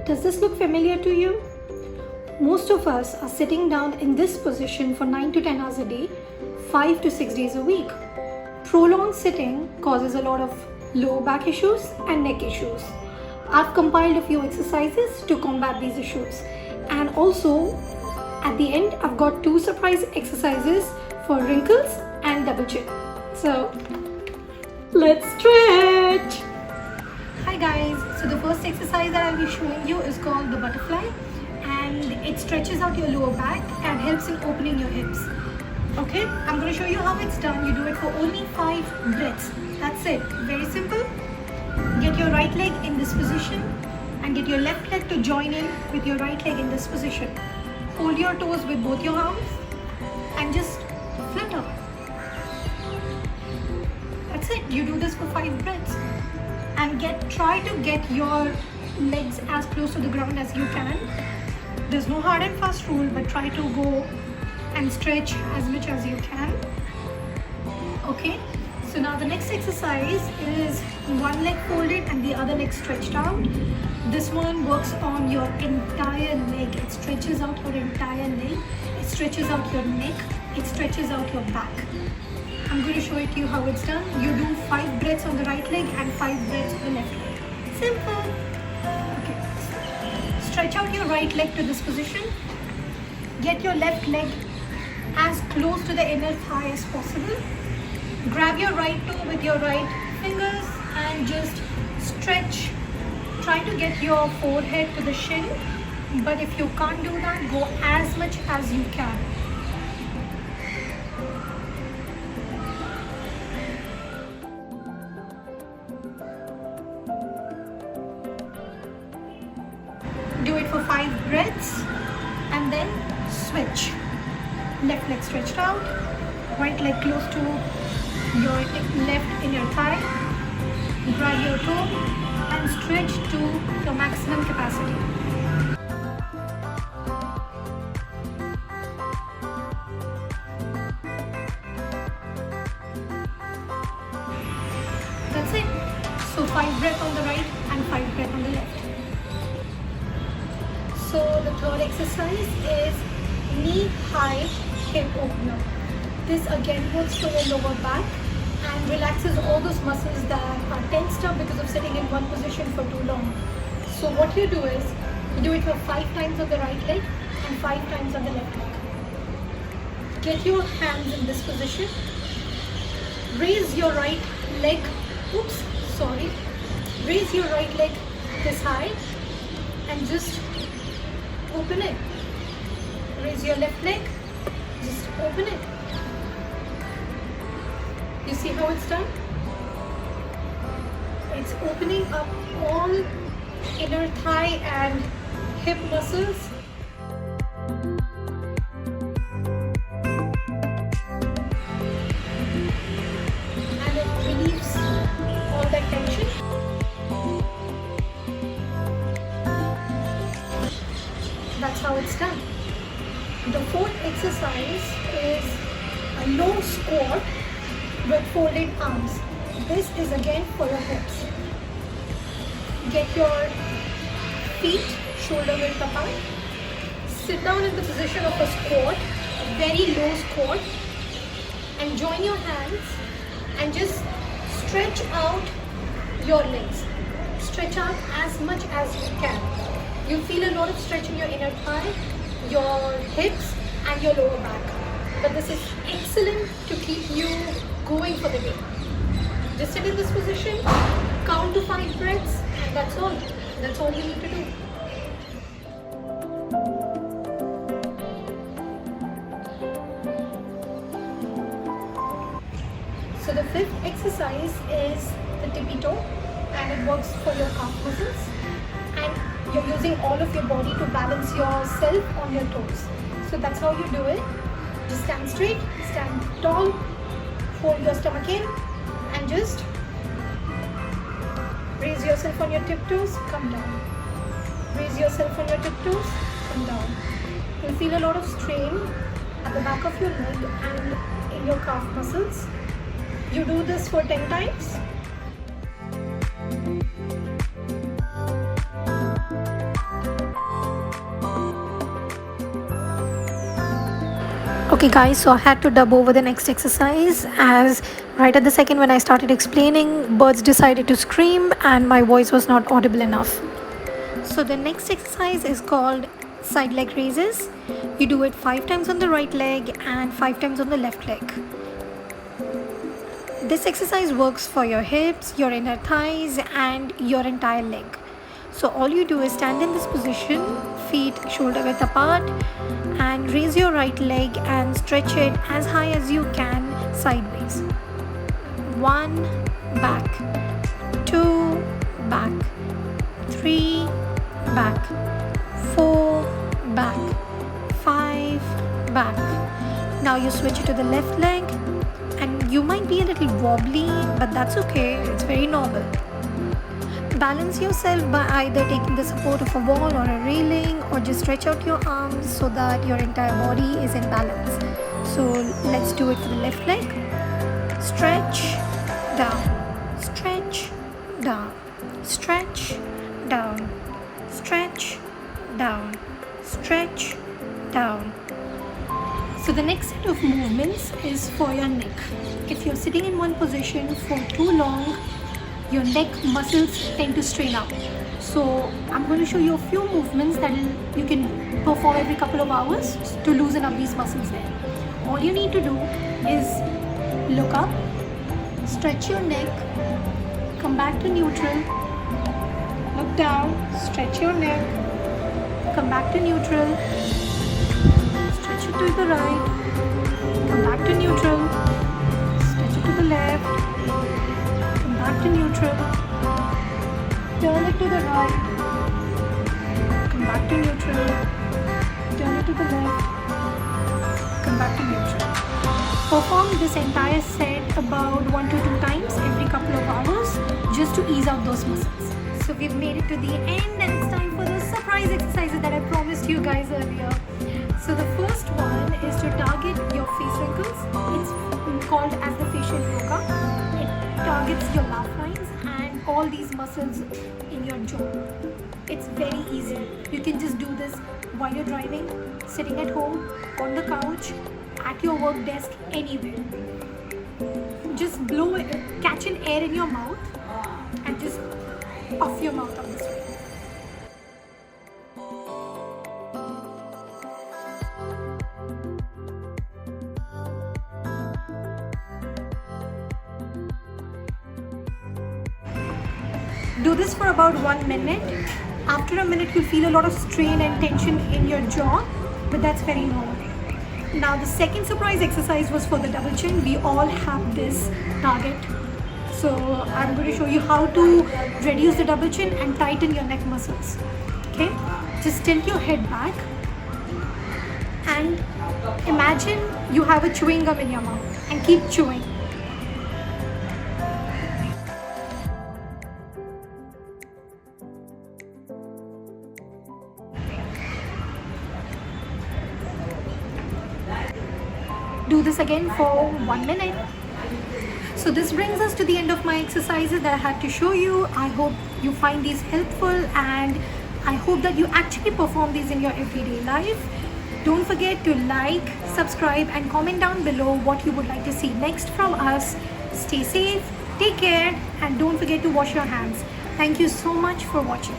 Does this look familiar to you? Most of us are sitting down in this position for 9 to 10 hours a day, 5 to 6 days a week. Prolonged sitting causes a lot of lower back issues and neck issues. I've compiled a few exercises to combat these issues, and also at the end I've got 2 surprise exercises for wrinkles and double chin. So let's stretch. Hi guys, so the first exercise that I'll be showing you is called the butterfly, and it stretches out your lower back and helps in opening your hips. Okay, I'm going to show you how it's done. You do it for only 5 breaths. That's it. Very simple. Get your right leg in this position and get your left leg to join in with your right leg in this position. Hold your toes with both your arms and just flutter. That's it. You do this for 5 breaths and try to get your legs as close to the ground as you can. There's no hard and fast rule, but try to go and stretch as much as you can. Okay, so now the next exercise is one leg folded and the other leg stretched out. This one works on your entire leg. It stretches out your entire leg. It stretches out your neck. It stretches out your back. I'm going to show it to you how it's done. You do 5 breaths on the right leg and 5 breaths on the left leg. Simple. Okay. Stretch out your right leg to this position. Get your left leg as close to the inner thigh as possible. Grab your right toe with your right fingers and just stretch. Try to get your forehead to the shin, but if you can't do that, go as much as you can. Do it for 5 breaths and then switch. Left leg stretched out, right leg close to your left inner thigh. Grab your toe and stretch to your maximum capacity. That's it. So 5 breaths on the right and 5 breaths on the left. So the third exercise is knee-high hip opener. This again works for your lower back and relaxes all those muscles that are tensed up because of sitting in one position for too long. So what you do is, you do it for 5 times on the right leg and 5 times on the left leg. Get your hands in this position. Raise your right leg, raise your right leg this high and just open it. Raise your left leg, just open it. You see how it's done? It's opening up all inner thigh and hip muscles. And it relieves all that tension. That's how it's done. The fourth exercise is a low squat with folded arms. This is again for your hips. Get your feet shoulder width apart. Sit down in the position of a squat, a very low squat, and join your hands and just stretch out your legs. Stretch out as much as you can. You feel a lot of stretch in your inner thigh, your hips and your lower back. But this is excellent to keep you going for the day. Just sit in this position, count to 5 breaths, and that's all. That's all you need to do. So the 5th exercise is the tippy toe, and it works for your calf muscles. And you're using all of your body to balance yourself on your toes. So that's how you do it. Just stand straight, stand tall, fold your stomach in and just raise yourself on your tiptoes, come down. Raise yourself on your tiptoes, come down. You'll feel a lot of strain at the back of your leg and in your calf muscles. You do this for 10 times. Okay guys, so I had to dub over the next exercise as right at the second when I started explaining, birds decided to scream and my voice was not audible enough. So the next exercise is called side leg raises. You do it 5 times on the right leg and 5 times on the left leg. This exercise works for your hips, your inner thighs and your entire leg. So all you do is stand in this position, feet shoulder width apart, and raise your right leg and stretch it as high as you can sideways. 1, back, 2, back, 3, back, 4, back, 5, back. Now you switch it to the left leg and you might be a little wobbly, but that's okay, it's very normal. Balance yourself by either taking the support of a wall or a railing or just stretch out your arms so that your entire body is in balance. So let's do it for the left leg. Stretch, down, stretch, down, stretch, down, stretch, down, stretch, down. So the next set of movements is for your neck. If you're sitting in one position for too long, your neck muscles tend to strain up. So I'm going to show you a few movements that you can perform every couple of hours to loosen up these muscles there. All you need to do is look up, stretch your neck, come back to neutral, look down, stretch your neck, come back to neutral, stretch it to the right, come back to neutral, stretch it to the left, back to neutral, turn it to the right, come back to neutral, turn it to the left, come back to neutral. Perform this entire set about 1 to 2 times every couple of hours just to ease out those muscles. So we've made it to the end and it's time for the surprise exercises that I promised you guys earlier. So the first one is to target your face wrinkles. It's called as the facial yoga. Targets your laugh lines and all these muscles in your jaw. It's very easy. You can just do this while you're driving, sitting at home, on the couch, at your work desk, anywhere. Just catch an air in your mouth and just puff your mouth up this way. Do this for about 1 minute. After a minute, you'll feel a lot of strain and tension in your jaw, but that's very normal. Now, the second surprise exercise was for the double chin. We all have this target. So, I'm going to show you how to reduce the double chin and tighten your neck muscles. Okay? Just tilt your head back and imagine you have a chewing gum in your mouth and keep chewing. Do this again for 1 minute. So this brings us to the end of my exercises that I had to show you. I hope you find these helpful and I hope that you actually perform these in your everyday life. Don't forget to like, subscribe and comment down below what you would like to see next from us. Stay safe, take care and don't forget to wash your hands. Thank you so much for watching.